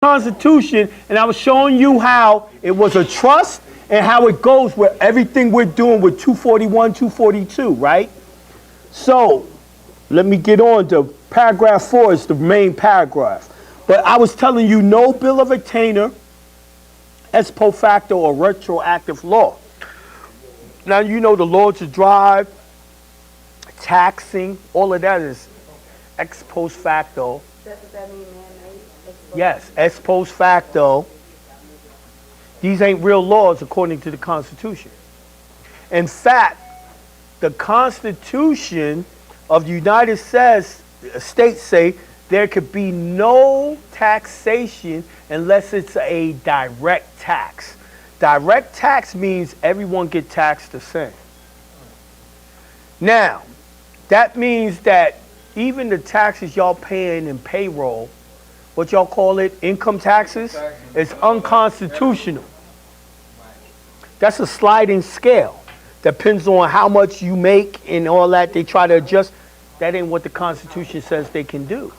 Constitution, and I was showing you how it was a trust and how it goes with everything we're doing with 241, 242, right? So, let me get on to paragraph 4 is the main paragraph. But I was telling you no bill of attainder, ex post facto or retroactive law. Now you know the law to drive, taxing, all of that is ex post facto. Does that mean man-made? Yes, ex post facto. These ain't real laws according to the Constitution. In fact, the Constitution of the United States say there could be no taxation unless it's a direct tax. Direct tax means everyone get taxed the same. Now, that means that even the taxes y'all paying in payroll, what y'all call it, income taxes, is unconstitutional. That's a sliding scale. Depends on how much you make and all that. They try to adjust. That ain't what the Constitution says they can do.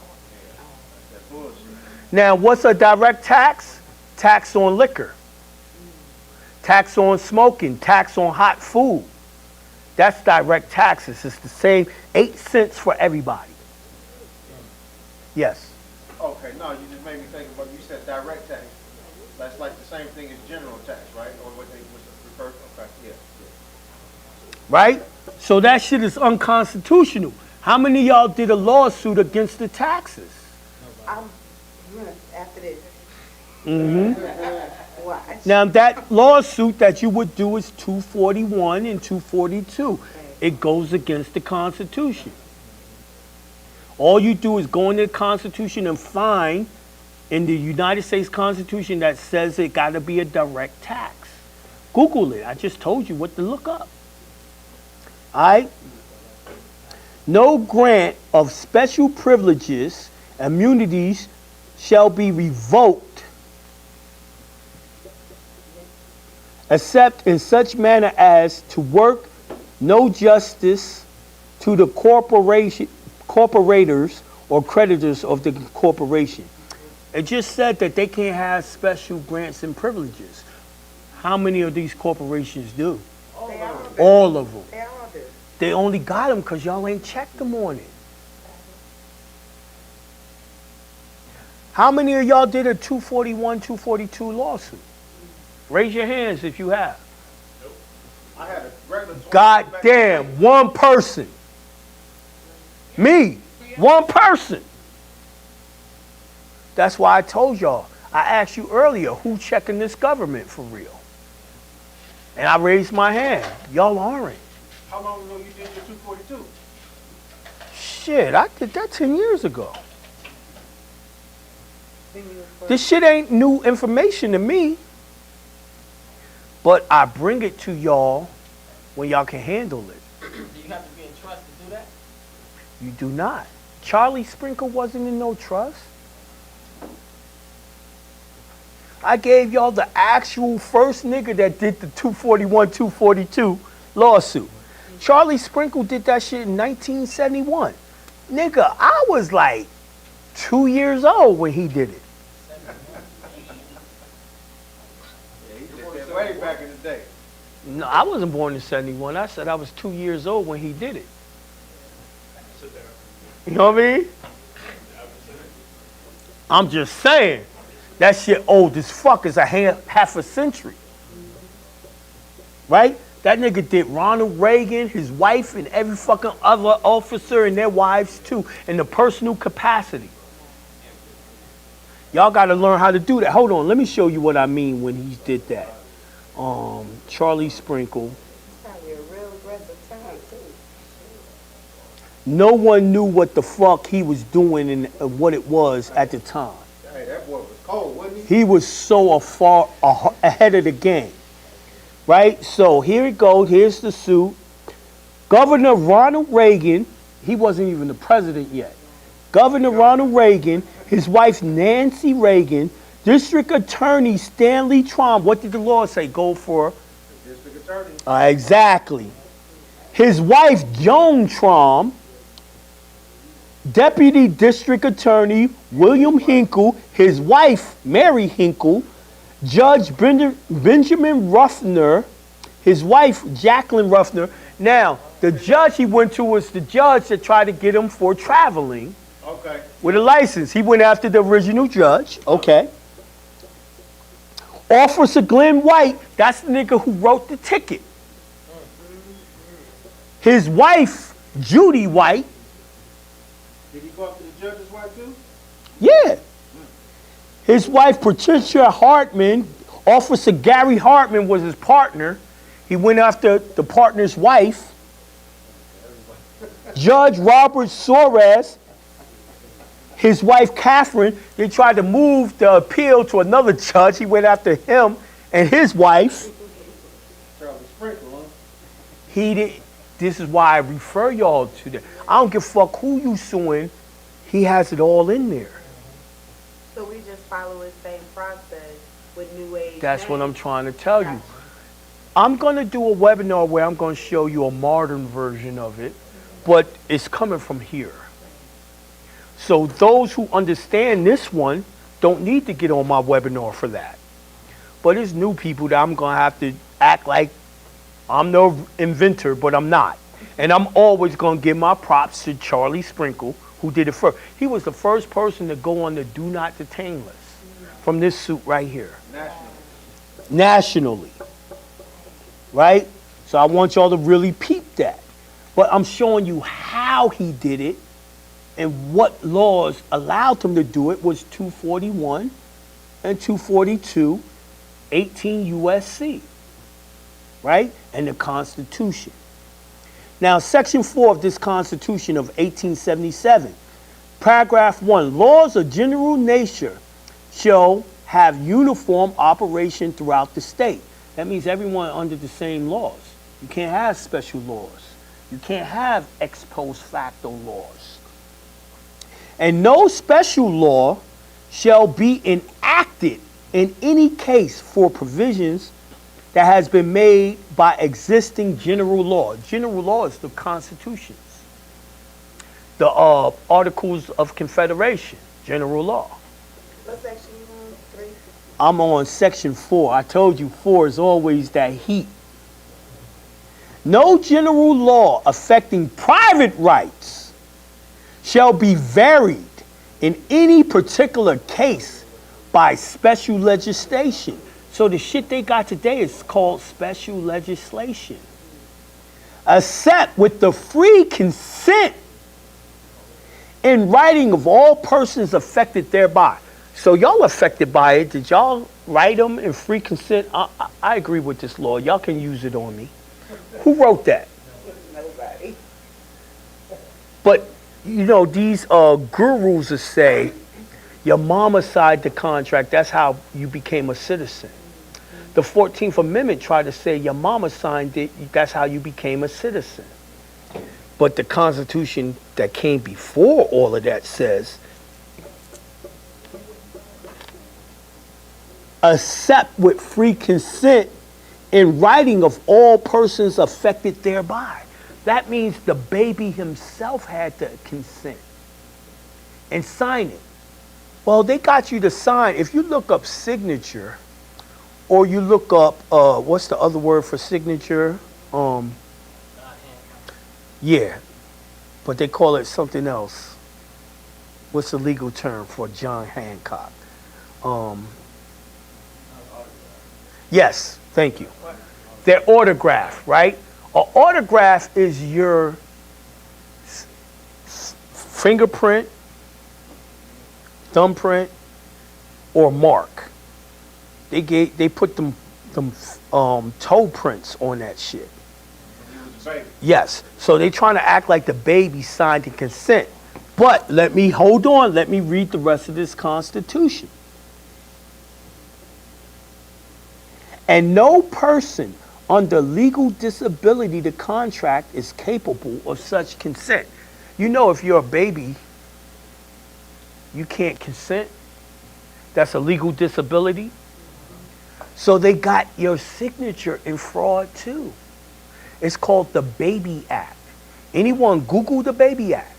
Now, what's a direct tax? Tax on liquor. Tax on smoking. Tax on hot food. That's direct taxes. It's the same 8 cents for everybody. Yes. Okay, no, you just made me think about, you said direct tax. That's like the same thing as general tax, right? Or what they refer to. Okay, yeah. Right? So that shit is unconstitutional. How many of y'all did a lawsuit against the taxes? After this. Mm-hmm. Watch. Now that lawsuit that you would do is 241 and 242. It goes against the Constitution. All you do is go into the Constitution and find in the United States Constitution that says it got to be a direct tax. Google it. I just told you what to look up. All right? No grant of special privileges, immunities shall be revoked except in such manner as to work no justice to the corporators or creditors of the corporation. It just said that they can't have special grants and privileges. How many of these corporations do? All of them. They all do. They only got them because y'all ain't checked them on it. How many of y'all did a 241, 242 lawsuit? Raise your hands if you have. Nope. I had a regular. God damn, one person. Me, one person. That's why I told y'all. I asked you earlier, who checking this government for real? And I raised my hand. Y'all aren't. How long ago you did your 242? Shit, I did that 10 years ago. This shit ain't new information to me. But I bring it to y'all when y'all can handle it. Do you have to be in trust to do that? You do not. Charlie Sprinkle wasn't in no trust. I gave y'all the actual first nigga that did the 241, 242 lawsuit. Charlie Sprinkle did that shit in 1971. Nigga, I was like 2 years old when he did it. Yeah, he did that way back in the day. No, I wasn't born in 71. I said I was 2 years old when he did it. You know what I mean? I'm just saying. That shit old as fuck is a half a century. Right? That nigga did Ronald Reagan, his wife, and every fucking other officer and their wives too, in the personal capacity. Y'all gotta learn how to do that. Hold on, let me show you what I mean when he did that. Charlie Sprinkle. Probably a real aggressive time too. No one knew what the fuck he was doing and what it was at the time. Hey, that boy was cold, wasn't He was so far ahead of the game. Right? So here it goes. Here's the suit. Governor Ronald Reagan, he wasn't even the president yet. Governor Ronald Reagan, his wife Nancy Reagan, District Attorney Stanley Trump. What did the law say? Go for? District Attorney. Exactly. His wife Joan Trump, Deputy District Attorney William Hinkle, his wife Mary Hinkle, Judge Benjamin Ruffner, his wife Jacqueline Ruffner. Now, the judge he went to was the judge that tried to get him for traveling Okay. with a license. He went after the original judge. Okay. Officer Glenn White, that's the nigga who wrote the ticket. His wife, Judy White, Did he go after the judge's wife too? yeah. His wife, Patricia Hartman, Officer Gary Hartman was his partner. He went after the partner's wife. Judge Robert Soares, his wife Catherine, they tried to move the appeal to another judge. He went after him and his wife. Charlie Sprinkle, huh? He did. This is why I refer y'all to that. I don't give a fuck who you suing. He has it all in there. So we just follow the same process with New Age. That's what I'm names. trying to tell you. I'm going to do a webinar where I'm going to show you a modern version of it, but it's coming from here. So those who understand this one don't need to get on my webinar for that. But it's new people that I'm going to have to act like I'm no inventor, but I'm not. And I'm always going to give my props to Charlie Sprinkle, who did it first. He was the first person to go on the do not detain list from this suit right here. Nationally. Right? So I want y'all to really peep that. But I'm showing you how he did it and what laws allowed him to do it was 241 and 242, 18 USC. Right? And the Constitution. Now, Section 4 of this Constitution of 1877, Paragraph 1, laws of general nature shall have uniform operation throughout the state. That means everyone under the same laws. You can't have special laws. You can't have ex post facto laws. And no special law shall be enacted in any case for provisions that has been made by existing general law. General law is the constitutions. The Articles of Confederation, general law. What section you on? 3? I'm on Section 4. I told you 4 is always that heat. No general law affecting private rights shall be varied in any particular case by special legislation. So the shit they got today is called special legislation. Except with the free consent in writing of all persons affected thereby. So y'all affected by it. Did y'all write them in free consent? I agree with this law. Y'all can use it on me. Who wrote that? Nobody. But, you know, these gurus will say, your mama signed the contract. That's how you became a citizen. The 14th Amendment tried to say your mama signed it. That's how you became a citizen. But the Constitution that came before all of that says, except with free consent in writing of all persons affected thereby. That means the baby himself had to consent and sign it. Well, they got you to sign. If you look up signature, or you look up, what's the other word for signature? Yeah, but they call it something else. What's the legal term for John Hancock? Yes, thank you. Their autograph, right? An autograph is your fingerprint, thumbprint, or mark. They put them toe prints on that shit. Yes. So they trying to act like the baby signed the consent. But let me read the rest of this Constitution. And no person under legal disability to contract is capable of such consent. You know, if you're a baby, you can't consent. That's a legal disability. So they got your signature in fraud too. It's called the Baby Act. Anyone Google the Baby Act?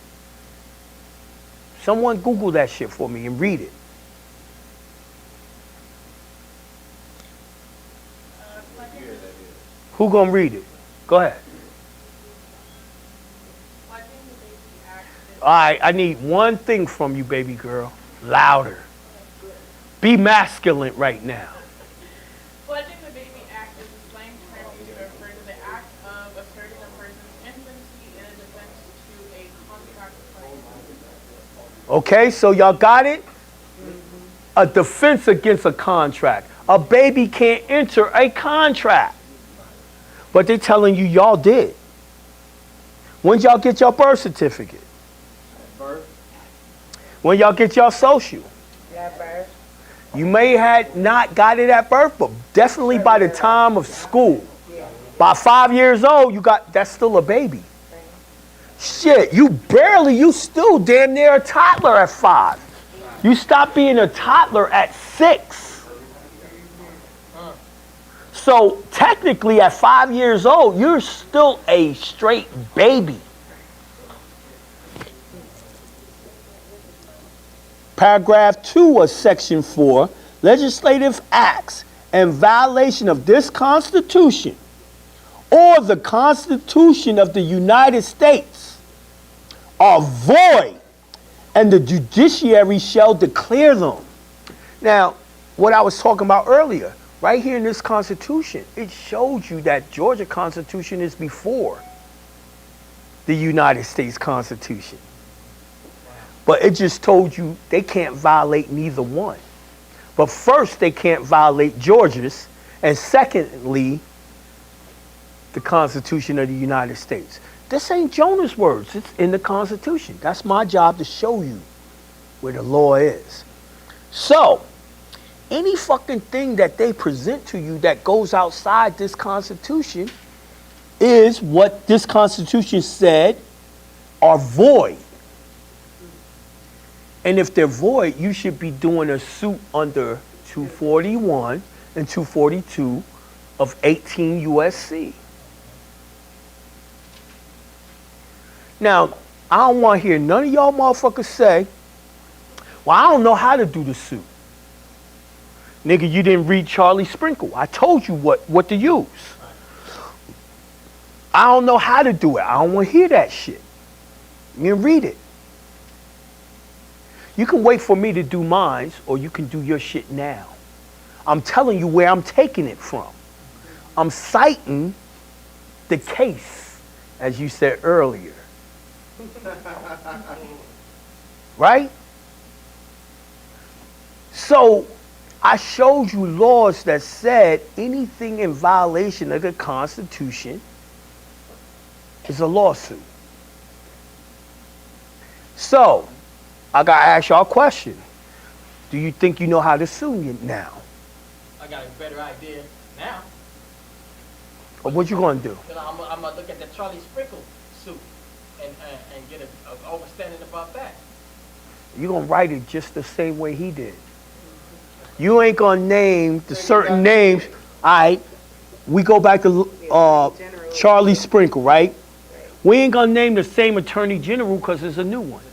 Someone Google that shit for me and read it. Who gonna read it? Go ahead. All right, I need one thing from you, baby girl. Louder. Be masculine right now. Pledging the Baby Act is a slang term used to refer to the act of asserting a person's infancy in a defense to a contract claim. Okay, so y'all got it? A defense against a contract. A baby can't enter a contract. But they're telling you y'all did. When y'all get your birth certificate? Birth. When y'all get your social? At birth. You may have not got it at birth, but definitely by the time of school. By 5 years old, that's still a baby. Shit, you still damn near a toddler at 5. You stop being a toddler at 6. So technically at 5 years old, you're still a straight baby. Paragraph 2 of Section 4, legislative acts in violation of this Constitution or the Constitution of the United States are void, and the judiciary shall declare them. Now, what I was talking about earlier, right here in this Constitution, it shows you that Georgia Constitution is before the United States Constitution. But it just told you they can't violate neither one. But first, they can't violate Georgia's, and secondly, the Constitution of the United States. This ain't Jonah's words. It's in the Constitution. That's my job to show you where the law is. So, any fucking thing that they present to you that goes outside this Constitution is what this Constitution said are void. And if they're void, you should be doing a suit under 241 and 242 of 18 USC. Now, I don't want to hear none of y'all motherfuckers say, well, I don't know how to do the suit. Nigga, you didn't read Charlie Sprinkle. I told you what to use. I don't know how to do it. I don't want to hear that shit. You can read it. You can wait for me to do mine, or you can do your shit now. I'm telling you where I'm taking it from. I'm citing the case, as you said earlier. Right? So, I showed you laws that said anything in violation of the Constitution is a lawsuit. So, I gotta ask y'all a question. Do you think you know how to sue you now? I got a better idea now. Or what you gonna do? I'm gonna look at the Charlie Sprinkle suit and get an understanding about that. You gonna write it just the same way he did. You ain't gonna name the certain names. All right, we go back to Charlie Sprinkle, right? We ain't gonna name the same attorney general because it's a new one.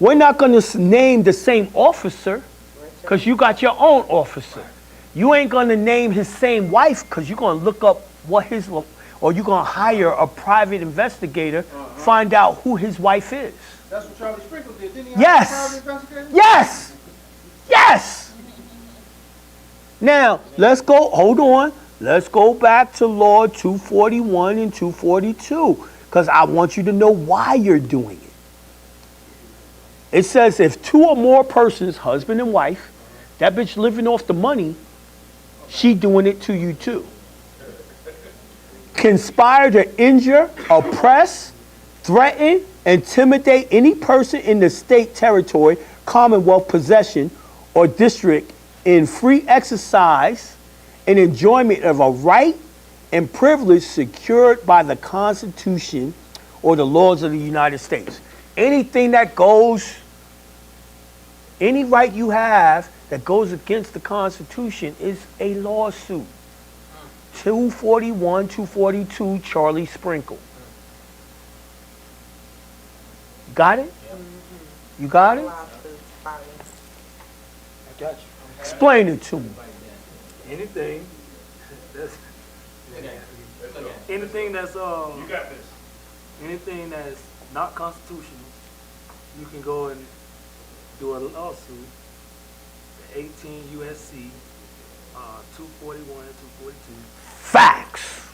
We're not gonna name the same officer because you got your own officer. You ain't gonna name his same wife because you're gonna look up or you're gonna hire a private investigator, find out who his wife is. That's what Charlie Sprinkle did, didn't he? Yes. Yes. Yes. Now, hold on. Let's go back to Law 241 and 242 because I want you to know why you're doing it. It says if two or more persons, husband and wife, that bitch living off the money, she doing it to you too. Conspire to injure, oppress, threaten, intimidate any person in the state, territory, commonwealth, possession, or district in free exercise and enjoyment of a right and privilege secured by the Constitution or the laws of the United States. Anything that goes, any right you have that goes against the Constitution is a lawsuit. 241, 242, Charlie Sprinkle. Got it? You got it? allowed to file it. I got you. Explain it to me. Anything that's Look at it. Look at it. anything that's You got this. anything that's not constitutional, you can go and do a lawsuit. 18 USC 241, 242, Facts.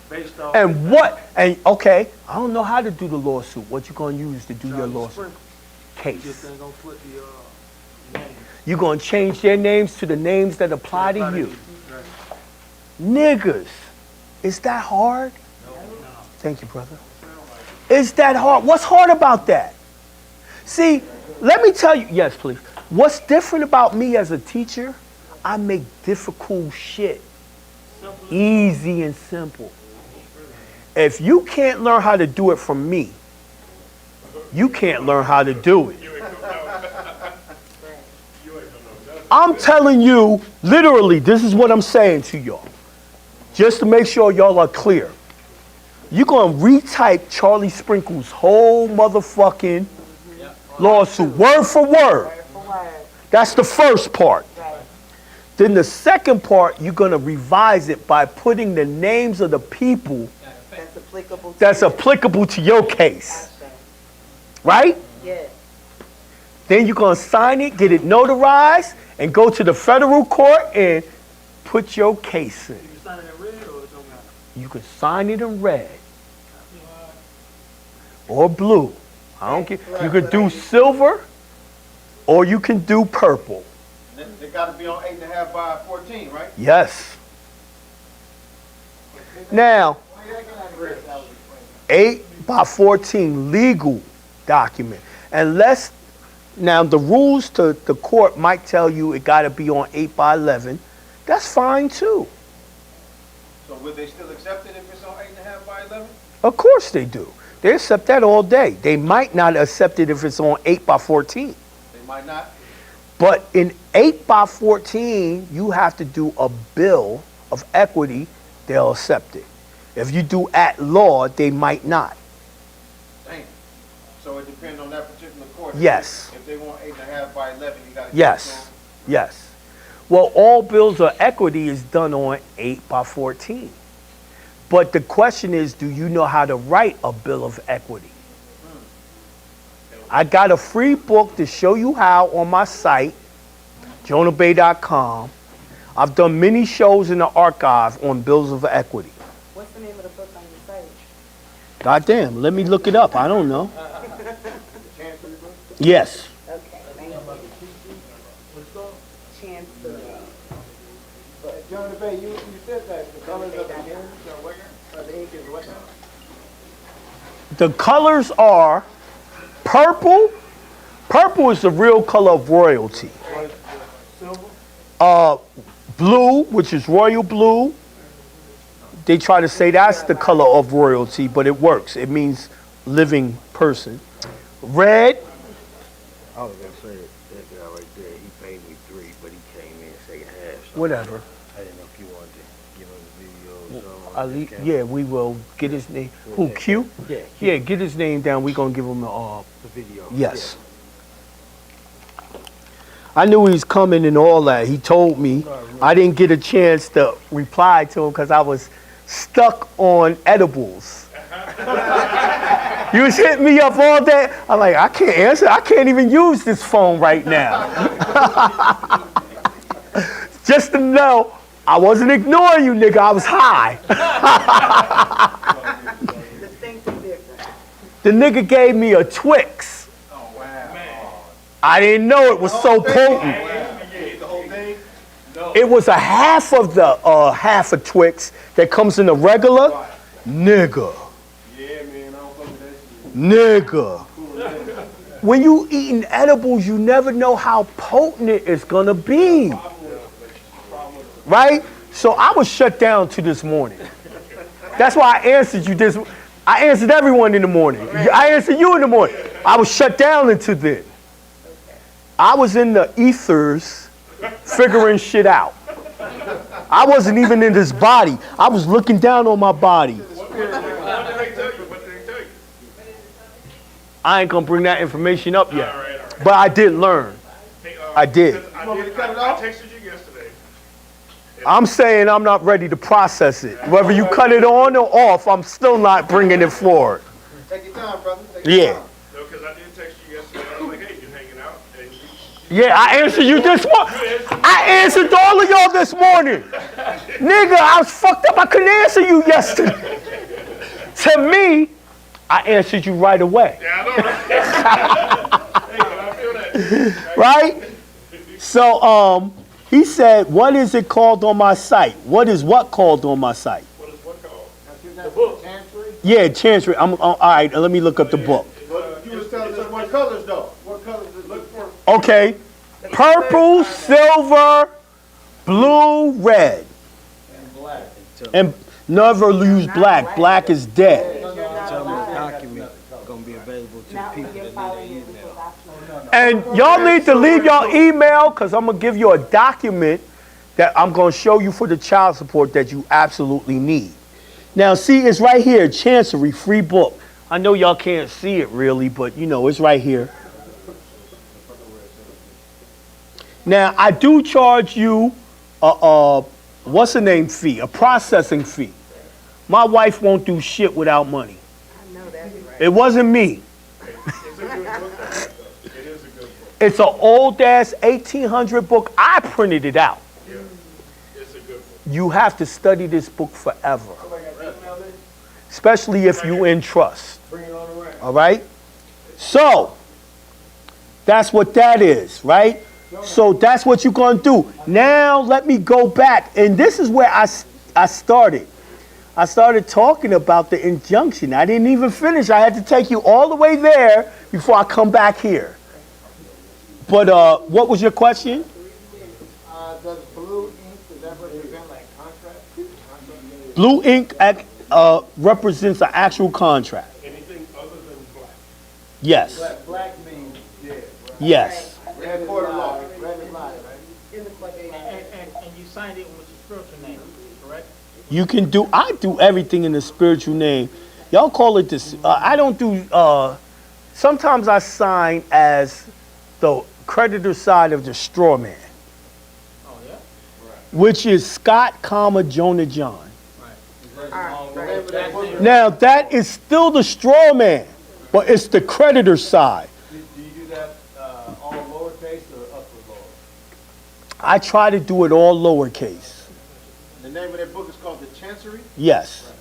based off. And what? And okay, I don't know how to do the lawsuit. What you gonna use to do your Charlie lawsuit? Sprinkle. You just Case. ain't gonna put the names. You gonna change their names to the names that apply to you. Right. Niggas, is that hard? Thank you, brother. Is that hard? What's hard about that? See, let me tell you, yes, please. What's different about me as a teacher, I make difficult shit easy and simple. If you can't learn how to do it from me, you can't learn how to do it. I'm telling you, literally, this is what I'm saying to y'all. Just to make sure y'all are clear. You're going to retype Charlie Sprinkle's whole motherfucking lawsuit, word for word. For word, That's the first part. right. Then the second part, you're going to revise it by putting the names of the people That's applicable to. that's applicable to your case. Gotcha. Right? Yes. Then you're going to sign it, get it notarized, and go to the federal court and put your case in. You sign it in red or it don't matter? You can sign it in red or blue. I don't care. You can do silver or you can do purple. They gotta be on 8.5 by 14, right? Yes. Now, 8 by 14 legal document. Unless, now the rules to the court might tell you it got to be on 8 by 11. That's fine too. So would they still accept it if it's on 8.5 by 11? Of course they do. They accept that all day. They might not accept it if it's on 8 by 14. They might not. But in 8 by 14, you have to do a bill of equity, they'll accept it. If you do at law, they might not. Dang. So it depends on that particular court. Yes. If they want 8.5 by 11, you gotta. Yes, yes. Well, all bills of equity is done on 8 by 14. But the question is, do you know how to write a bill of equity? I got a free book to show you how on my site, jonahbay.com. I've done many shows in the archive on bills of equity. What's the name of the book on your site? Goddamn, let me look it up. I don't know. Chancery book? Yes. Okay, thank you. Chancellor. John DeBay, you said that the colors of the ink is what now? The colors are purple. Purple is the real color of royalty. Blue, which is royal blue. They try to say that's the color of royalty, but it works. It means living person. Red, I was gonna say that guy right there, he paid me 3, but he came in second half. So whatever. I didn't know if you wanted to give him the videos. Ali, yeah, we will get his name. Who, Q? Yeah, Yeah, get his name down. We're going to give him the, the video. yes. I knew he was coming and all that. He told me. I didn't get a chance to reply to him because I was stuck on edibles. He was hitting me up all day. I'm like, I can't answer. I can't even use this phone right now. Just to know, I wasn't ignoring you, nigga. I was high. Distinctly different. The nigga gave me a Twix. Oh, wow. I didn't know it was so potent. The whole thing? No. It was a half of the half a Twix that comes in the regular. Nigga. Yeah, man, I don't fuck with that shit. Nigga. When you eating edibles, you never know how potent it is gonna be. Right? So I was shut down to this morning. That's why I answered you this. I answered everyone in the morning. I answered you in the morning. I was shut down into then. I was in the ethers figuring shit out. I wasn't even in this body. I was looking down on my body. What did they tell you? What did they tell you? I ain't gonna bring that information up yet. All right. But I did learn. Hey, I did. I Want me to did. cut it I off? texted you yesterday. I'm saying I'm not ready to process it. Whether you cut it on or off, I'm still not bringing it forward. Take your time, brother. Take your Yeah. time. No, because I did text you yesterday. I was like, hey, you hanging out? And you Yeah, I answered you this morning. I answered all of y'all this morning. Nigga, I was fucked up. I couldn't answer you yesterday. To me, I answered you right away. Yeah, I know, right? Hey, I feel that. Right? So, he said, what is it called on my site? What is what called on my site? What is what called? The book. Chancery. Yeah, Chancery. All right, let me look up the book. But you was telling us what colors though. What colors is look for? Okay. Purple, silver, blue, red. And never use black. Black is dead. Tell them the document gonna be available to the people that need their email. And y'all need to leave y'all email because I'm going to give you a document that I'm going to show you for the child support that you absolutely need. Now, see, it's right here, Chancery, free book. I know y'all can't see it really, but, you know, it's right here. Now, I do charge you what's the name fee, a processing fee. My wife won't do shit without money. I know that's right. It wasn't me. It's a good book. It is a good book. It's an old-ass 1800 book. I printed it out. Yeah. It's a good book. You have to study this book forever, especially if you in trust. All right? So, that's what that is, right? So that's what you're going to do. Now let me go back. And this is where I started. I started talking about the injunction. I didn't even finish. I had to take you all the way there before I come back here. But what was your question? Does blue ink, does that represent like contract? Blue ink represents an actual contract. Anything other than black. Yes. Black means dead. Yes. Red court of law. Red is life, right? And you signed it with your spiritual name, correct? You can do, I do everything in the spiritual name. Y'all call it this, I don't do, sometimes I sign as the creditor side of the straw man, Oh, yeah? which is Scott, Jonah John. That's Now that is still the straw man, but it's the creditor side. Do you do that all lowercase or upper lower? I try to do it all lowercase. The name of that book is called The Chancery? Yes.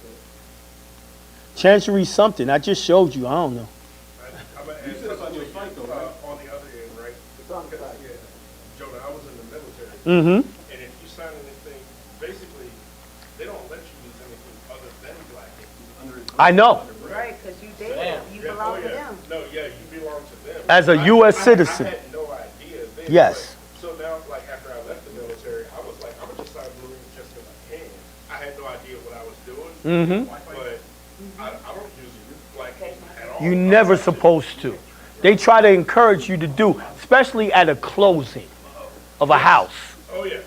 Chancery something. I just showed you. I don't know. I'm going to add something to you on the other end, right? Because, yeah, Jonah, I was in the military. Mm-hmm. And if you sign anything, basically, they don't let you use anything other than black. I know. Right, because you Damn. dead. You Yeah, belong to yeah. them. No, yeah, you belong to them. As a U.S. citizen. I had no idea then. Yes. So now, like, after I left the military, I was like, I'm going to just sign blue ink just because I can. I had no idea what I was doing. Mm-hmm. But I don't use black ink at all. You never supposed to. They try to encourage you to do, especially at a closing of a house. Oh, yes.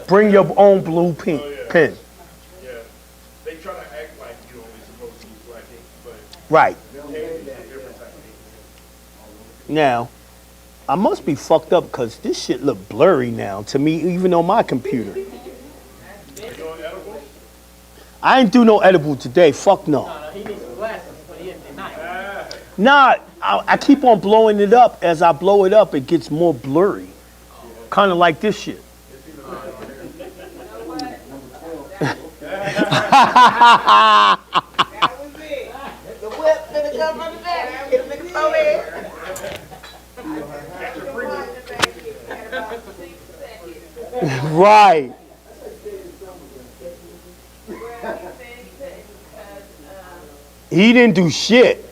Bring your own blue pen. Yeah. They try to act like you're only supposed to use black ink, but Right. you can use a different type of ink. Now, I must be fucked up because this shit look blurry now to me, even on my computer. You doing edible? I ain't do no edible today. Fuck no. No, he needs some glasses, but he didn't deny it. Nah, I keep on blowing it up. As I blow it up, it gets more blurry. Kind of like this shit. That was it. The whip finna come from the back. Hit a nigga forehead. Right. He didn't do shit.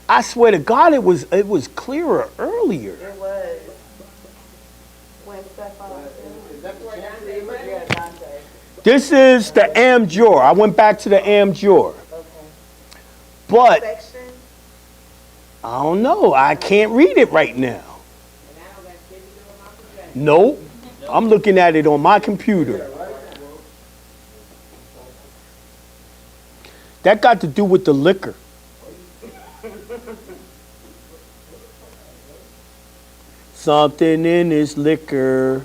I swear to God, it was clearer earlier. It was. When Stefan This is the am juror. I went back to the am juror. But section. I don't know. I can't read it right now. Nope. I'm looking at it on my computer. That got to do with the liquor. something in this liquor.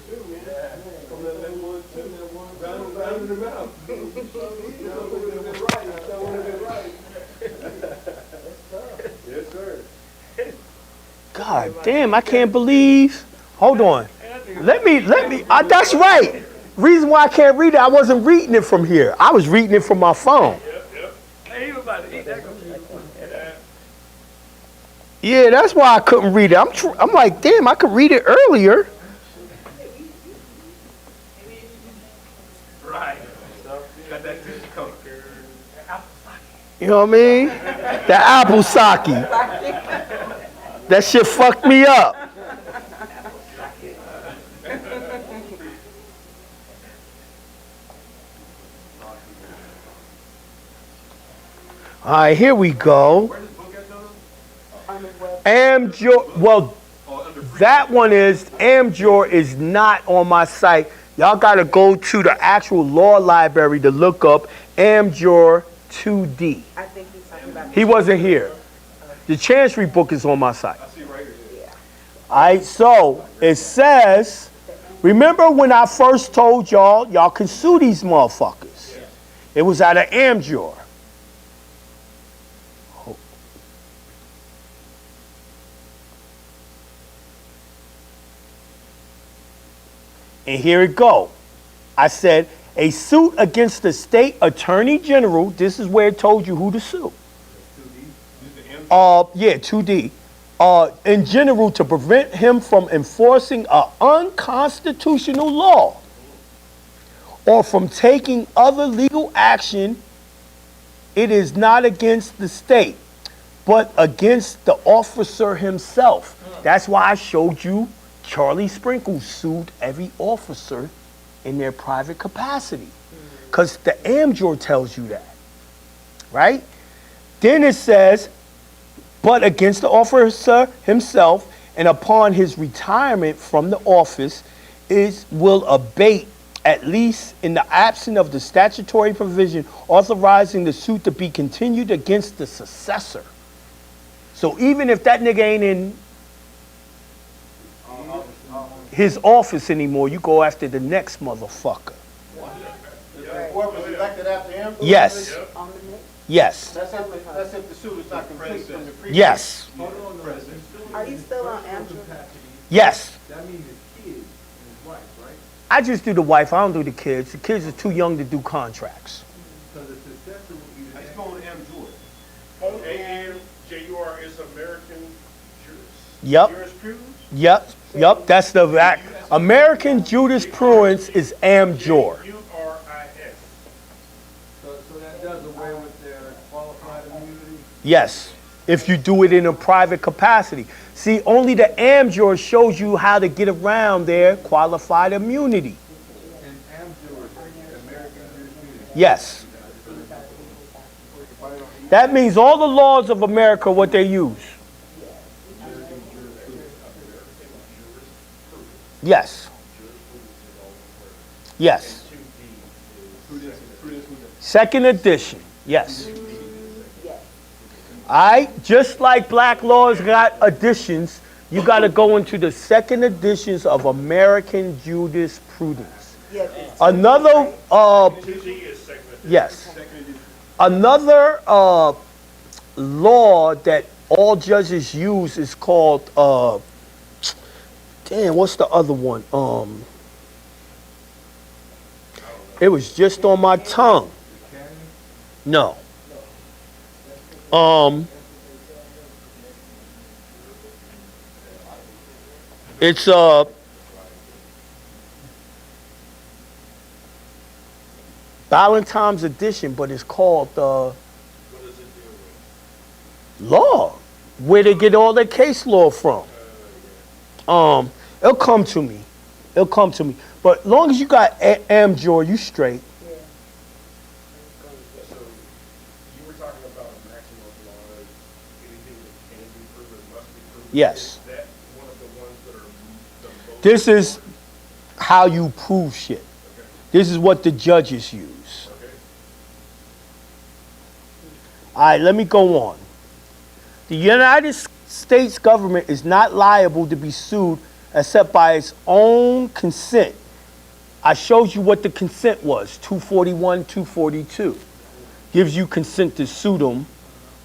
God damn, I can't believe. Hold on. Let me, that's right. Reason why I can't read it, I wasn't reading it from here. I was reading it from my phone. Hey, you about to eat that computer. Yeah, that's why I couldn't read it. I'm like, damn, I could read it earlier. Right. Got that tissue cover. You know what I mean? The apple sake. That shit fucked me up. All right, here we go. Amjor, well, that one is, Amjor is not on my site. Y'all got to go to the actual law library to look up Amjor 2D. I think he's talking about. He wasn't here. The Chancery book is on my site. I see right here. All right, so it says, remember when I first told y'all can sue these motherfuckers? It was out of Amjor. And here it go. I said, a suit against the state attorney general, this is where it told you who to sue. Yeah, 2D. In general, to prevent him from enforcing an unconstitutional law or from taking other legal action. It is not against the state, but against the officer himself. That's why I showed you Charlie Sprinkle sued every officer in their private capacity. Because the Amjor tells you that, right? Then it says, but against the officer himself, and upon his retirement from the office, will abate, at least in the absence of the statutory provision authorizing the suit to be continued against the successor. So even if that nigga ain't in his office anymore, you go after the next motherfucker. Whoever was elected after him? Yes. Yes. That's if the suit is not complete from the previous. Yes. Are you still on Andrew? Yes. That means his kids and his wife, right? I just do the wife. I don't do the kids. The kids are too young to do contracts. Because the successor will be the It's next. going to Amjur. AMJUR is American Yep. Jurisprudence? Yep. Yep. That's the act. American jurisprudence is Amjor. URIS. So that does away with their qualified immunity? Yes. If you do it in a private capacity. See, only the Amjor shows you how to get around their qualified immunity. And Amjur is American jurisprudence. Yes. That means all the laws of America, what they use. Yes. Yes. Second edition. Yes. All right. Just like black laws got editions, you got to go into the second editions of American jurisprudence. Yes. Another, yes. Another law that all judges use is called, damn, what's the other one? It was just on my tongue. No. It's Valentine's edition, but it's called law, where they get all their case law from. It'll come to me. It'll come to me. But as long as you got Amjor, you straight. So you were talking about a maximum laws, anything that can be proven must be proven. Yes. Is that one of the ones that are the most? This is how you prove shit. Okay. This is what the judges use. Okay. All right, let me go on. The United States government is not liable to be sued except by its own consent. I showed you what the consent was, 241, 242. Gives you consent to sue them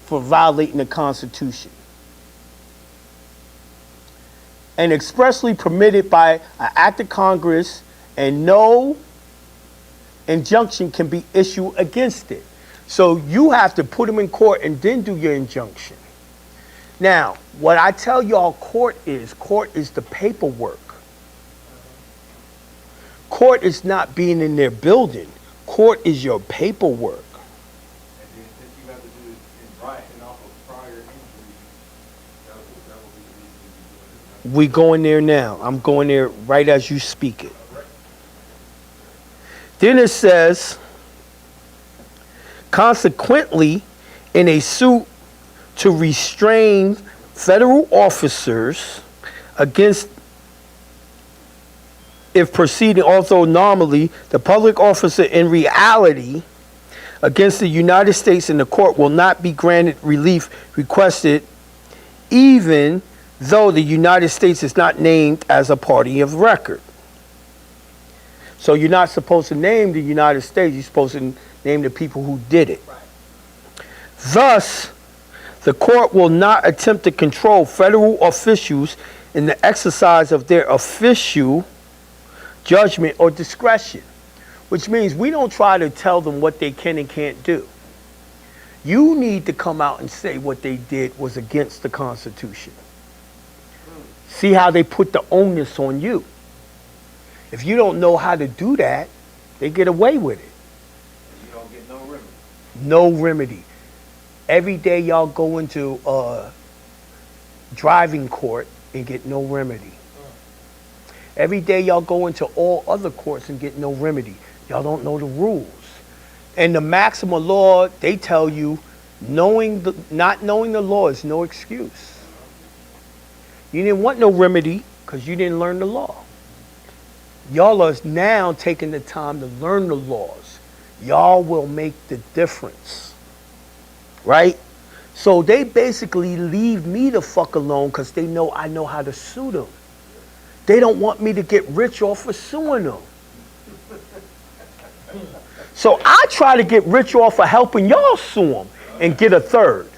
for violating the Constitution. And expressly permitted by an act of Congress, and no injunction can be issued against it. So you have to put them in court and then do your injunction. Now, what I tell y'all court is the paperwork. Court is not being in their building. Court is your paperwork. And then since you have to do it in writing off of prior injuries, that will be the reason you're doing it. We going there now. I'm going there right as you speak it. Then it says, consequently, in a suit to restrain federal officers against, if proceeding, although normally the public officer in reality against the United States in the court will not be granted relief requested, even though the United States is not named as a party of record. So you're not supposed to name the United States, you're supposed to name the people who did it. Thus, the court will not attempt to control federal officials in the exercise of their official judgment or discretion, which means we don't try to tell them what they can and can't do. You need to come out and say what they did was against the Constitution. See how they put the onus on you. If you don't know how to do that, they get away with it. You don't get no remedy. No remedy. Every day y'all go into driving court and get no remedy. Every day y'all go into all other courts and get no remedy. Y'all don't know the rules. And the maximum law, they tell you, not knowing the law is no excuse. You didn't want no remedy because you didn't learn the law. Y'all are now taking the time to learn the laws. Y'all will make the difference. Right? So they basically leave me the fuck alone because they know I know how to sue them. They don't want me to get rich off of suing them. So I try to get rich off of helping y'all sue them and get a third.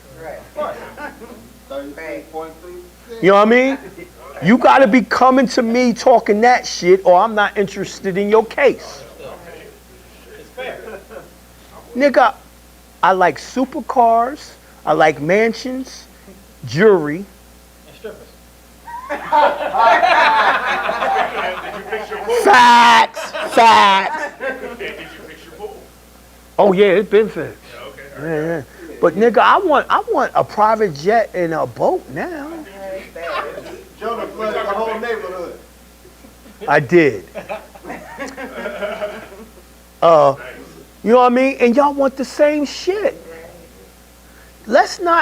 You know what I mean? You got to be coming to me talking that shit or I'm not interested in your case. It's fair. Nigga, I like supercars, I like mansions, jewelry. And strippers. Did you fix your pool? Facts. Did you fix your pool? Oh yeah, it's been fixed. Yeah, okay. Yeah. But nigga, I want a private jet and a boat now. Jonah flooded the whole neighborhood. I did. You know what I mean? And y'all want the same shit. Let's not